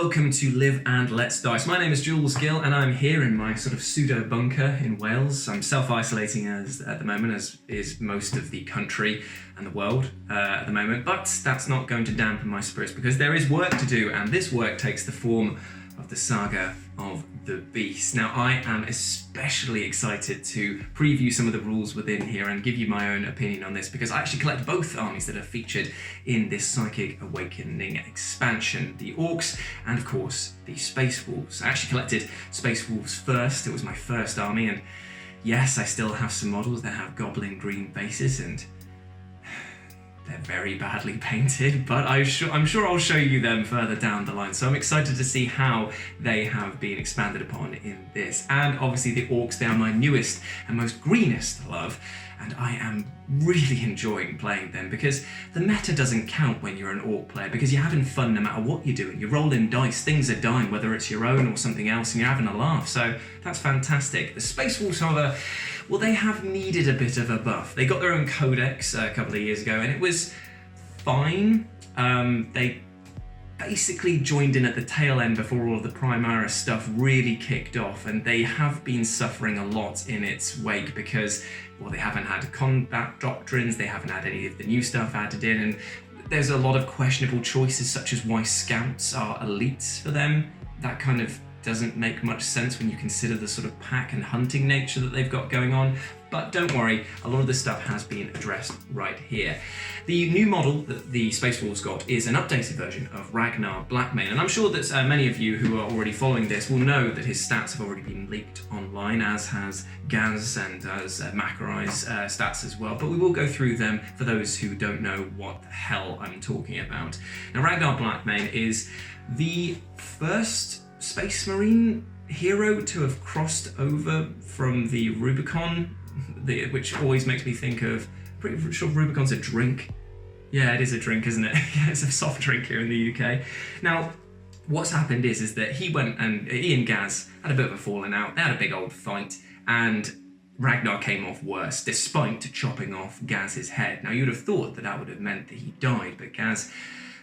welcome to Live and Let's Dice. My name is Jules Gill and I'm here in my sort of pseudo bunker in Wales. I'm self-isolating at the moment, as is most of the country and the world at the moment, but that's not going to dampen my spirits because there is work to do, and this work takes the form of the Saga of the Beast. Now, I am especially excited to preview some of the rules within here and give you my own opinion on this, because I actually collect both armies that are featured in this Psychic Awakening expansion, the Orcs and, of course, the Space Wolves. I actually collected Space Wolves first. It was my first army, and yes, I still have some models that have goblin green bases, and they're very badly painted, but I'm sure I'll show you them further down the line. So I'm excited to see how they have been expanded upon in this. And obviously the Orcs, they are my newest and most greenest love, and I am really enjoying playing them because the meta doesn't count when you're an Orc player, because you're having fun no matter what you're doing. You're rolling dice, things are dying, whether it's your own or something else, and you're having a laugh. So that's fantastic. The Space Wolves, however, well, they have needed a bit of a buff. They got their own codex a couple of years ago, and it was fine. They basically joined in at the tail end before all of the Primaris stuff really kicked off, and they have been suffering a lot in its wake because, well, they haven't had combat doctrines, they haven't had any of the new stuff added in, and there's a lot of questionable choices, such as why scouts are elites for them. That kind of doesn't make much sense when you consider the sort of pack and hunting nature that they've got going on. But don't worry, a lot of this stuff has been addressed right here. The new model that the Space Wolves got is an updated version of Ragnar Blackmane, and I'm sure that many of you who are already following this will know that his stats have already been leaked online, as has Gaz and as Makarai's stats as well, but we will go through them for those who don't know what the hell I'm talking about. Now, Ragnar Blackmane is the first Space Marine hero to have crossed over from the Rubicon, which always makes me think of, pretty sure Rubicon's a drink. Yeah, it is a drink, isn't it? Yeah, it's a soft drink here in the UK. Now, what's happened is that he and Gaz had a bit of a falling out. They had a big old fight, and Ragnar came off worse, despite chopping off Gaz's head. Now, you'd have thought that would have meant that he died, but Gaz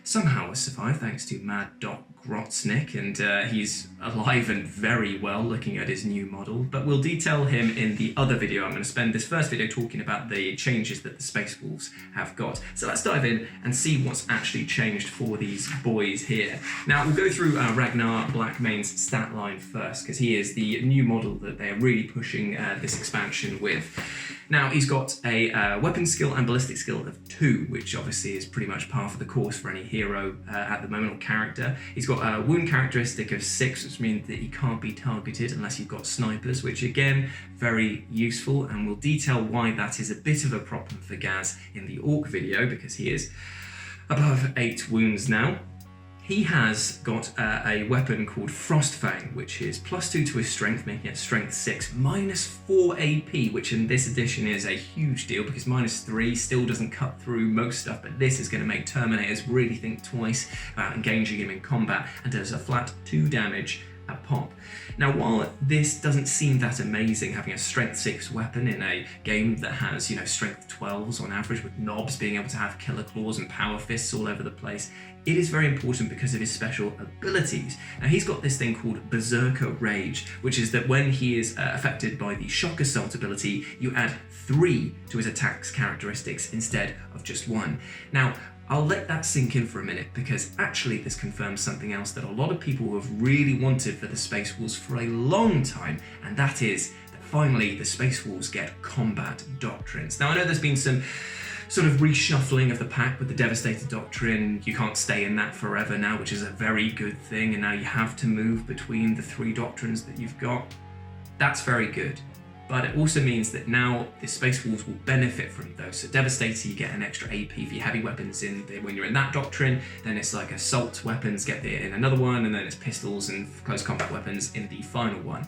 somehow has survived thanks to Mad Doc Grotznick, and he's alive and very well looking at his new model, but we'll detail him in the other video. I'm going to spend this first video talking about the changes that the Space Wolves have got. So let's dive in and see what's actually changed for these boys here. Now, we'll go through Ragnar Blackmane's stat line first, because he is the new model that they're really pushing this expansion with. Now, he's got a weapon skill and ballistic skill of 2, which obviously is pretty much par for the course for any hero at the moment, or character. He's got a wound characteristic of 6, which means that he can't be targeted unless you've got snipers, which again, very useful, and we'll detail why that is a bit of a problem for Gaz in the Orc video, because he is above 8 wounds now. He has got a weapon called Frostfang, which is +2 to his strength, making it strength 6, -4 AP, which in this edition is a huge deal because -3 still doesn't cut through most stuff, but this is going to make Terminators really think twice about engaging him in combat, and does a flat 2 damage a pop. Now, while this doesn't seem that amazing, having a strength 6 weapon in a game that has, strength 12s on average, with knobs being able to have killer claws and power fists all over the place, it is very important because of his special abilities. Now, he's got this thing called Berserker Rage, which is that when he is affected by the Shock Assault ability, you add 3 to his attack's characteristics instead of just 1. Now, I'll let that sink in for a minute, because actually this confirms something else that a lot of people have really wanted for the Space Wolves for a long time, and that is that finally the Space Wolves get combat doctrines. Now, I know there's been some sort of reshuffling of the pack with the Devastator Doctrine. You can't stay in that forever now, which is a very good thing, and now you have to move between the 3 doctrines that you've got. That's very good. But it also means that now the Space Wolves will benefit from those. So Devastator, you get an extra AP for your heavy weapons when you're in that doctrine. Then it's like assault weapons get there in another one, and then it's pistols and close combat weapons in the final one.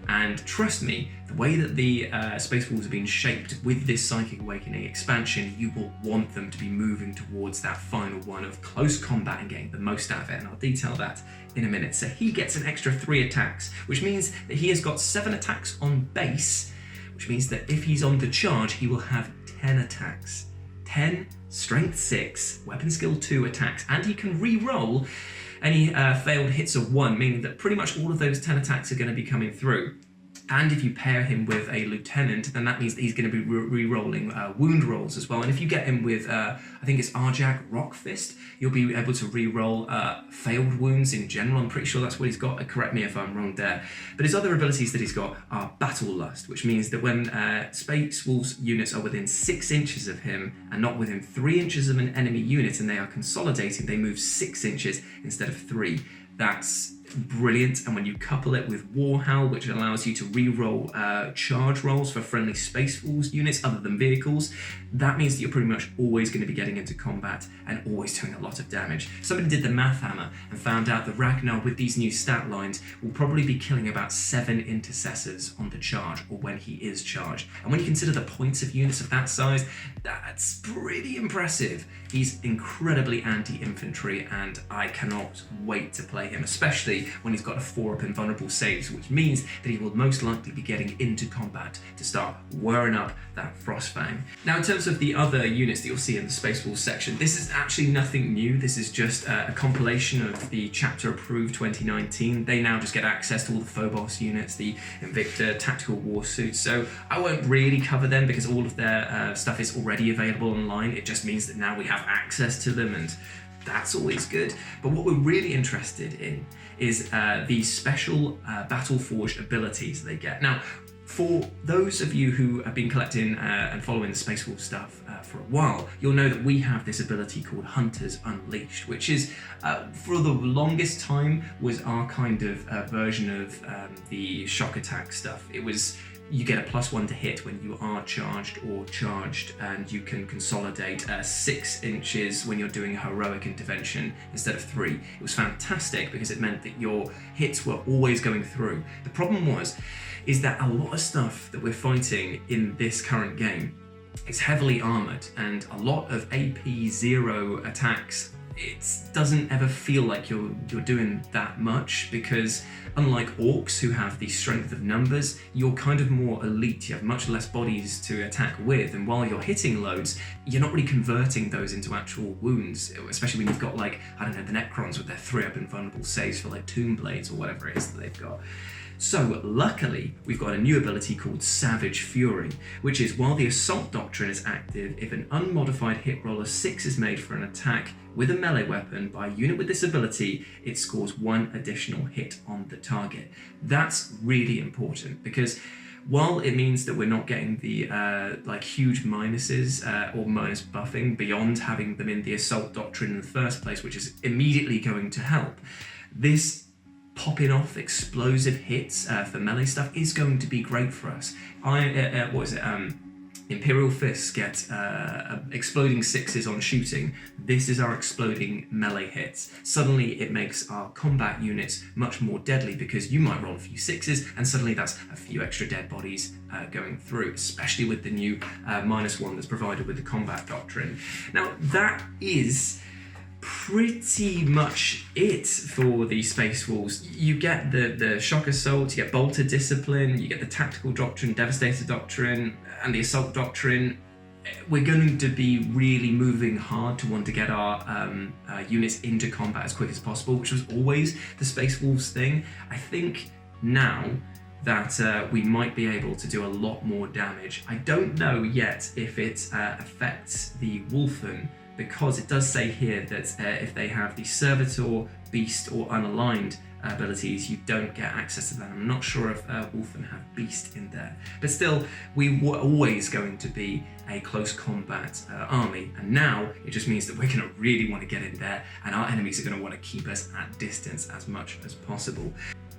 And trust me, the way that the Space Wolves have been shaped with this Psychic Awakening expansion, you will want them to be moving towards that final one of close combat and getting the most out of it, and I'll detail that in a minute. So he gets an extra 3 attacks, which means that he has got 7 attacks on base, which means that if he's on the charge, he will have 10 attacks. 10 strength 6, weapon skill 2 attacks, and he can re-roll Any failed hits of 1, meaning that pretty much all of those 10 attacks are going to be coming through. And if you pair him with a lieutenant, then that means that he's going to be re-rolling wound rolls as well. And if you get him with, I think it's Arjak Rockfist, you'll be able to re-roll failed wounds in general. I'm pretty sure that's what he's got. Correct me if I'm wrong there. But his other abilities that he's got are Battle Lust, which means that when Space Wolf's units are within 6 inches of him and not within 3 inches of an enemy unit, and they are consolidating, they move 6 inches instead of 3. That's brilliant. And when you couple it with Warhowl, which allows you to re-roll charge rolls for friendly Space Wolves units other than vehicles, that means that you're pretty much always going to be getting into combat and always doing a lot of damage. Somebody did the math hammer and found out that Ragnar, with these new stat lines, will probably be killing about 7 intercessors on the charge, or when he is charged. And when you consider the points of units of that size, that's pretty impressive. He's incredibly anti-infantry, and I cannot wait to play him, especially when he's got a 4-up invulnerable saves, which means that he will most likely be getting into combat to start whirring up that Frostfang. Now, in terms of the other units that you'll see in the Space Wolves section, this is actually nothing new. This is just a compilation of the chapter approved 2019. They now just get access to all the Phobos units, the Invicta tactical war suits, so I won't really cover them because all of their stuff is already available online. It just means that now we have access to them, and that's always good. But what we're really interested in is the special Battle Forged abilities they get. Now, for those of you who have been collecting and following the Space Wolf stuff for a while, you'll know that we have this ability called Hunters Unleashed, which is, for the longest time, was our kind of version of the shock attack stuff. It was, you get a +1 to hit when you are charged or charged, and you can consolidate 6 inches when you're doing heroic intervention instead of 3. It was fantastic because it meant that your hits were always going through. The problem is that a lot of stuff that we're fighting in this current game is heavily armored, and a lot of AP 0 attacks, it doesn't ever feel like you're doing that much, because unlike orcs who have the strength of numbers, you're kind of more elite. You have much less bodies to attack with, and while you're hitting loads, you're not really converting those into actual wounds, especially when you've got, like, I don't know, the Necrons with their 3-up invulnerable saves for like Tomb Blades or whatever it is that they've got. So luckily, we've got a new ability called Savage Fury, which is, while the Assault Doctrine is active, if an unmodified hit roll of 6 is made for an attack with a melee weapon by a unit with this ability, it scores 1 additional hit on the target. That's really important, because while it means that we're not getting the like huge minuses or minus buffing beyond having them in the Assault Doctrine in the first place, which is immediately going to help, this popping off explosive hits for melee stuff is going to be great for us. Imperial Fists get exploding 6s on shooting. This is our exploding melee hits. Suddenly it makes our combat units much more deadly, because you might roll a few 6s and suddenly that's a few extra dead bodies going through, especially with the new -1 that's provided with the Combat Doctrine. Now, that is pretty much it for the Space Wolves. You get the Shock Assault, you get Bolter Discipline, you get the Tactical Doctrine, Devastator Doctrine, and the Assault Doctrine. We're going to be really moving hard to want to get our units into combat as quick as possible, which was always the Space Wolves thing. I think now that we might be able to do a lot more damage. I don't know yet if it affects the Wolfen, because it does say here that if they have the Servitor, Beast, or Unaligned abilities, you don't get access to that. I'm not sure if Wolfen have Beast in there. But still, we were always going to be a close combat army, and now it just means that we're going to really want to get in there, and our enemies are going to want to keep us at distance as much as possible.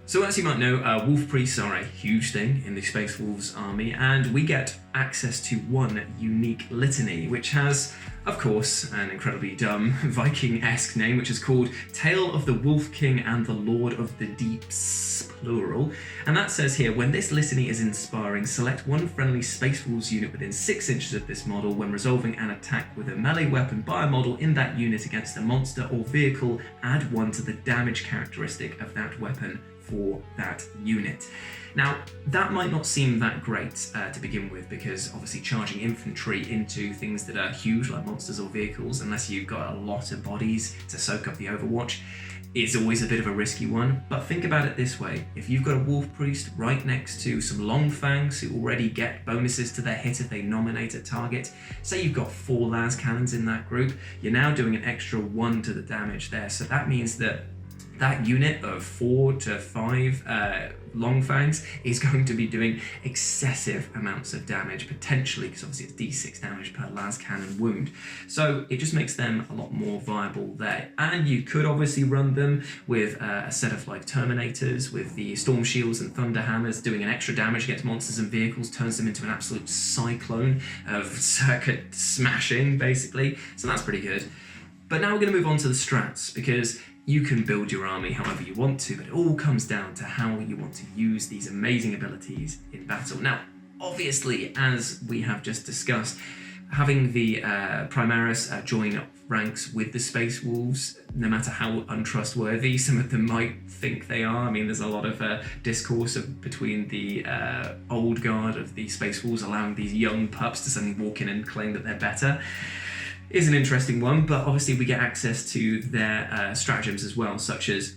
So as you might know, Wolf Priests are a huge thing in the Space Wolves army, and we get access to one unique litany, which has, of course, an incredibly dumb Viking-esque name, which is called Tale of the Wolf King and the Lord of the Deeps, plural. And that says here, when this litany is inspiring, select one friendly Space Wolves unit within 6 inches of this model when resolving an attack with a melee weapon by a model in that unit against a monster or vehicle. Add 1 to the damage characteristic of that weapon for that unit. Now, that might not seem that great to begin with, because obviously charging infantry into things that are huge, like monsters or vehicles, unless you've got a lot of bodies to soak up the overwatch, is always a bit of a risky one. But think about it this way: if you've got a Wolf Priest right next to some Long Fangs who already get bonuses to their hit if they nominate a target, say you've got 4 las cannons in that group, you're now doing an extra 1 to the damage there. So that means that that unit of 4 to 5 Long Fangs is going to be doing excessive amounts of damage, potentially, because obviously it's d6 damage per las cannon wound. So it just makes them a lot more viable there. And you could obviously run them with a set of like Terminators with the Storm Shields and Thunder Hammers, doing an extra damage against monsters and vehicles, turns them into an absolute cyclone of circuit smashing, basically. So that's pretty good. But now we're going to move on to the strats, because you can build your army however you want to, but it all comes down to how you want to use these amazing abilities in battle. Now, obviously, as we have just discussed, having the Primaris join up ranks with the Space Wolves, no matter how untrustworthy some of them might think they are. I mean, there's a lot of discourse between the old guard of the Space Wolves allowing these young pups to suddenly walk in and claim that they're better. Is an interesting one, but obviously we get access to their stratagems as well, such as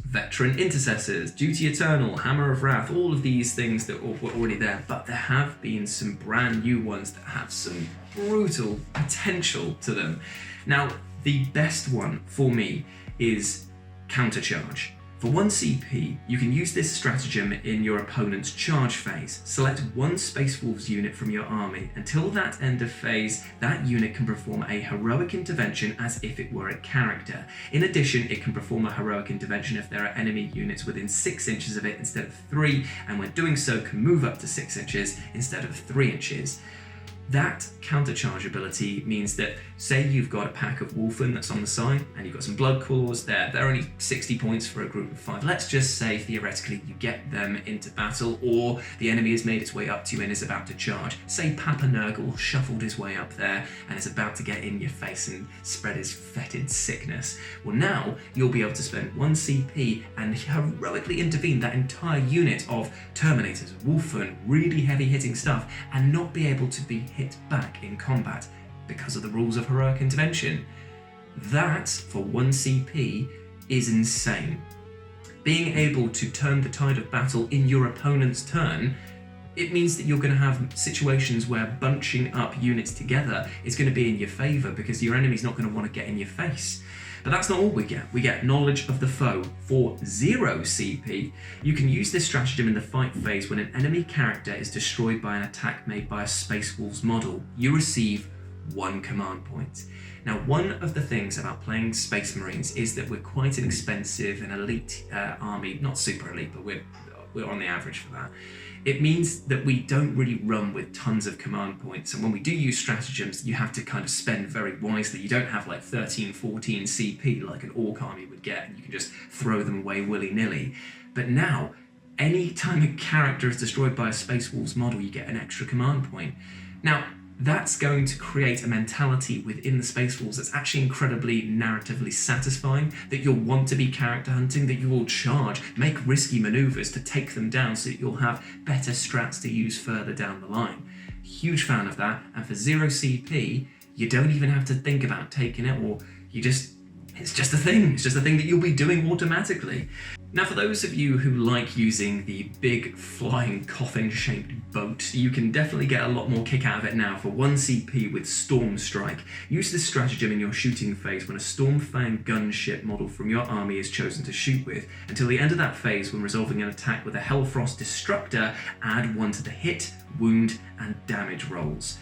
Veteran Intercessors, Duty Eternal, Hammer of Wrath, all of these things that were already there, but there have been some brand new ones that have some brutal potential to them. Now, the best one for me is Countercharge. For 1 CP, you can use this stratagem in your opponent's charge phase. Select 1 Space Wolves unit from your army. Until that end of phase, that unit can perform a heroic intervention as if it were a character. In addition, it can perform a heroic intervention if there are enemy units within 6 inches of it instead of 3, and when doing so can move up to 6 inches instead of 3 inches. That countercharge ability means that, say you've got a pack of Wolfen that's on the side and you've got some Blood Claws there, they're only 60 points for a group of 5. Let's just say theoretically you get them into battle, or the enemy has made its way up to you and is about to charge. Say Papa Nurgle shuffled his way up there and is about to get in your face and spread his fetid sickness. Well, now you'll be able to spend 1 CP and heroically intervene that entire unit of Terminators, Wolfen, really heavy hitting stuff, and not be able to be hit back in combat because of the rules of heroic intervention. That, for 1 CP, is insane. Being able to turn the tide of battle in your opponent's turn, it means that you're going to have situations where bunching up units together is going to be in your favour, because your enemy's not going to want to get in your face. But that's not all we get. We get Knowledge of the Foe. For 0 CP, you can use this stratagem in the fight phase when an enemy character is destroyed by an attack made by a Space Wolves model. You receive 1 command point. Now, one of the things about playing Space Marines is that we're quite an expensive and elite army. Not super elite, but we're on the average for that. It means that we don't really run with tons of command points, and when we do use stratagems, you have to kind of spend very wisely. You don't have like 13, 14 CP like an Orc army would get, and you can just throw them away willy-nilly. But now, any time a character is destroyed by a Space Wolves model, you get an extra command point. Now, that's going to create a mentality within the Space Wolves that's actually incredibly narratively satisfying, that you'll want to be character hunting, that you will charge, make risky maneuvers to take them down so that you'll have better strats to use further down the line. Huge fan of that, and for 0 CP, you don't even have to think about taking it, or it's just a thing. It's just a thing that you'll be doing automatically. Now, for those of you who like using the big flying coffin-shaped boat, you can definitely get a lot more kick out of it now for 1 CP with Storm Strike. Use this stratagem in your shooting phase when a Stormfang gunship model from your army is chosen to shoot with. Until the end of that phase, when resolving an attack with a Hellfrost Destructor, add 1 to the hit, wound, and damage rolls.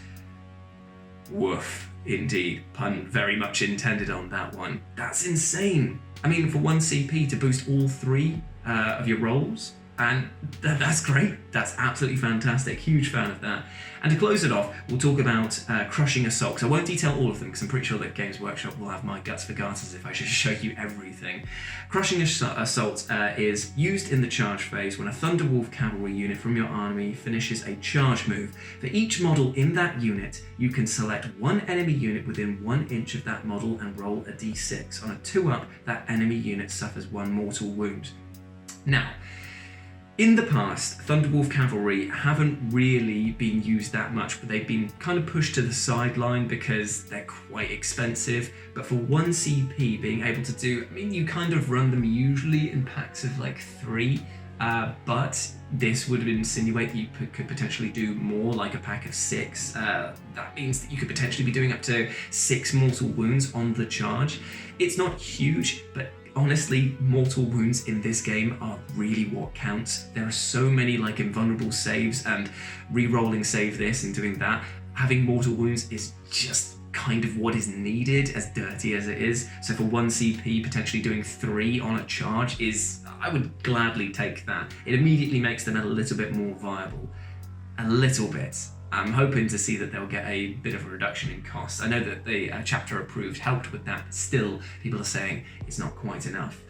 Woof, indeed. Pun very much intended on that one. That's insane. I mean, for 1 CP to boost all 3 of your rolls, and that's great. That's absolutely fantastic. Huge fan of that. And to close it off, we'll talk about Crushing Assault. I won't detail all of them because I'm pretty sure that Games Workshop will have my guts for garters if I should show you everything. Crushing Assault is used in the charge phase when a Thunderwolf cavalry unit from your army finishes a charge move. For each model in that unit, you can select 1 enemy unit within 1 inch of that model and roll a d6. On a 2-up, that enemy unit suffers 1 mortal wound. Now, in the past, Thunderwolf Cavalry haven't really been used that much, but they've been kind of pushed to the sideline because they're quite expensive. But for 1 CP, being able to do, I mean, you kind of run them usually in packs of like 3, but this would insinuate that you could potentially do more, like a pack of 6. That means that you could potentially be doing up to 6 mortal wounds on the charge. It's not huge, but honestly, mortal wounds in this game are really what counts. There are so many like invulnerable saves and re-rolling save this and doing that. Having mortal wounds is just kind of what is needed, as dirty as it is. So for 1 CP, potentially doing 3 on a charge I would gladly take that. It immediately makes them a little bit more viable. A little bit. I'm hoping to see that they'll get a bit of a reduction in costs. I know that the chapter approved helped with that, but still people are saying it's not quite enough.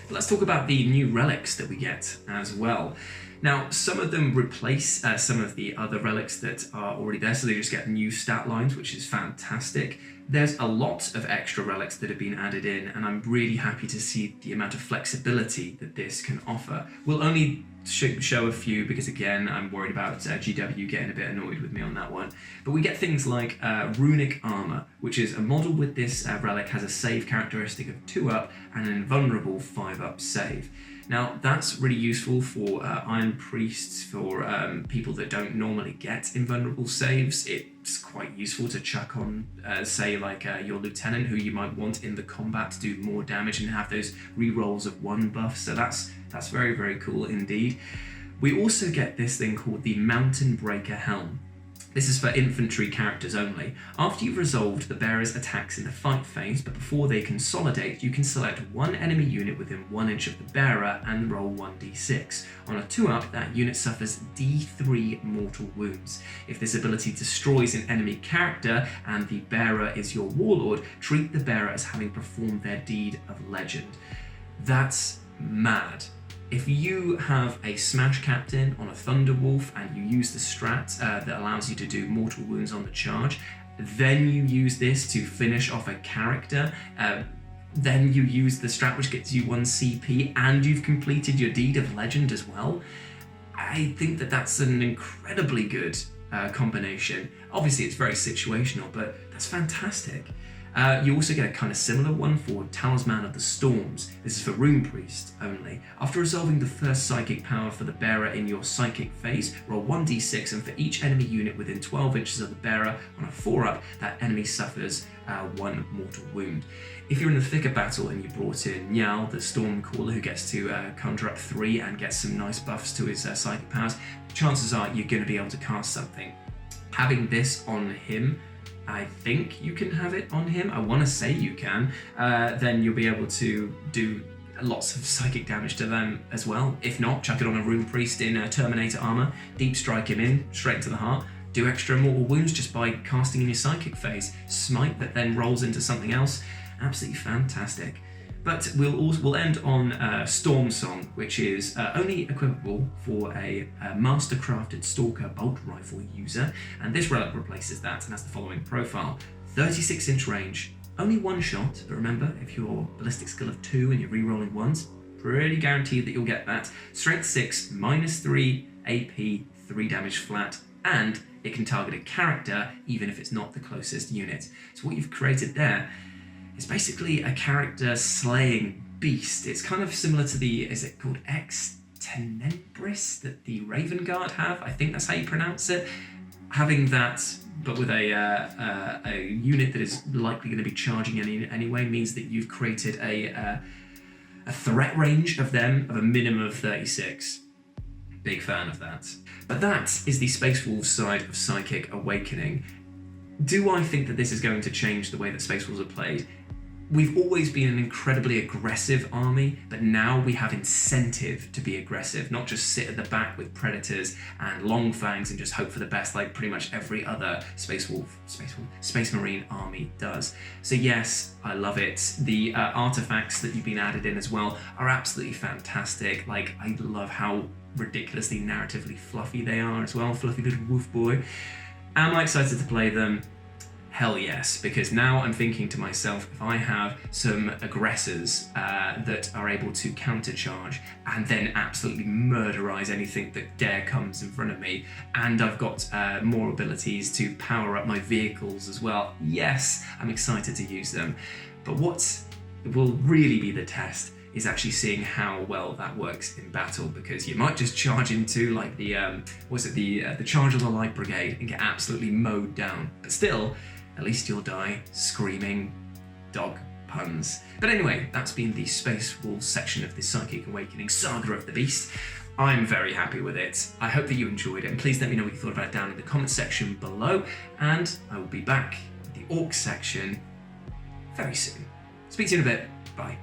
But let's talk about the new relics that we get as well. Now, some of them replace some of the other relics that are already there, so they just get new stat lines, which is fantastic. There's a lot of extra relics that have been added in, and I'm really happy to see the amount of flexibility that this can offer. We'll only show a few because, again, I'm worried about GW getting a bit annoyed with me on that one. But we get things like runic armor, which is a model with this relic has a save characteristic of 2 up and an invulnerable 5 up save. Now, that's really useful for Iron Priests, for people that don't normally get invulnerable saves. It's quite useful to chuck on, say, like your Lieutenant, who you might want in the combat to do more damage and have those re-rolls of 1 buff. So that's very, very cool indeed. We also get this thing called the Mountain Breaker Helm. This is for infantry characters only. After you've resolved the bearer's attacks in the fight phase, but before they consolidate, you can select 1 enemy unit within 1 inch of the bearer and roll 1d6. On a 2-up, that unit suffers d3 mortal wounds. If this ability destroys an enemy character and the bearer is your warlord, treat the bearer as having performed their deed of legend. That's mad. If you have a Smash Captain on a Thunderwolf and you use the strat that allows you to do mortal wounds on the charge, then you use this to finish off a character, then you use the strat which gets you 1 CP and you've completed your deed of legend as well, I think that that's an incredibly good combination. Obviously it's very situational, but that's fantastic. You also get a kind of similar one for Talisman of the Storms. This is for Rune Priest only. After resolving the first psychic power for the bearer in your psychic phase, roll 1d6, and for each enemy unit within 12 inches of the bearer on a 4-up, that enemy suffers 1 mortal wound. If you're in the thick of battle and you brought in Nyal, the Stormcaller, who gets to conjure up 3 and gets some nice buffs to his psychic powers, chances are you're going to be able to cast something. Having this on him, I think you can have it on him. I want to say you can. Then you'll be able to do lots of psychic damage to them as well. If not, chuck it on a Rune Priest in Terminator armor, deep strike him in, straight into the heart, do extra mortal wounds just by casting in your psychic phase. Smite that then rolls into something else. Absolutely fantastic. But we'll end on Storm Song, which is only equipable for a master-crafted Stalker bolt rifle user, and this relic replaces that and has the following profile. 36-inch range, only 1 shot, but remember, if you're ballistic skill of 2 and you're re-rolling 1s, pretty guaranteed that you'll get that. Strength 6, -3, AP, 3 damage flat, and it can target a character even if it's not the closest unit. So what you've created there, it's basically a character slaying beast. It's kind of similar to the, is it called Tenebris that the Raven Guard have? I think that's how you pronounce it. Having that, but with a unit that is likely going to be charging anyway, means that you've created a threat range of them of a minimum of 36. Big fan of that. But that is the Space Wolves side of Psychic Awakening. Do I think that this is going to change the way that Space Wolves are played? We've always been an incredibly aggressive army, but now we have incentive to be aggressive, not just sit at the back with Predators and Long Fangs and just hope for the best like pretty much every other Space Marine army does. So yes, I love it. The artifacts that you've been added in as well are absolutely fantastic. Like, I love how ridiculously narratively fluffy they are as well. Fluffy little wolf boy. Am I excited to play them? hell yes, because now I'm thinking to myself, if I have some aggressors that are able to countercharge and then absolutely murderize anything that dare comes in front of me, and I've got more abilities to power up my vehicles as well, yes, I'm excited to use them. But what will really be the test is actually seeing how well that works in battle, because you might just charge into like the the charge of the light brigade and get absolutely mowed down, but still at least you'll die screaming dog puns. But anyway, that's been the Space Wolves section of the Psychic Awakening Saga of the Beast. I'm very happy with it. I hope that you enjoyed it, and please let me know what you thought about it down in the comment section below, and I will be back with the Orc section very soon. Speak to you in a bit. Bye.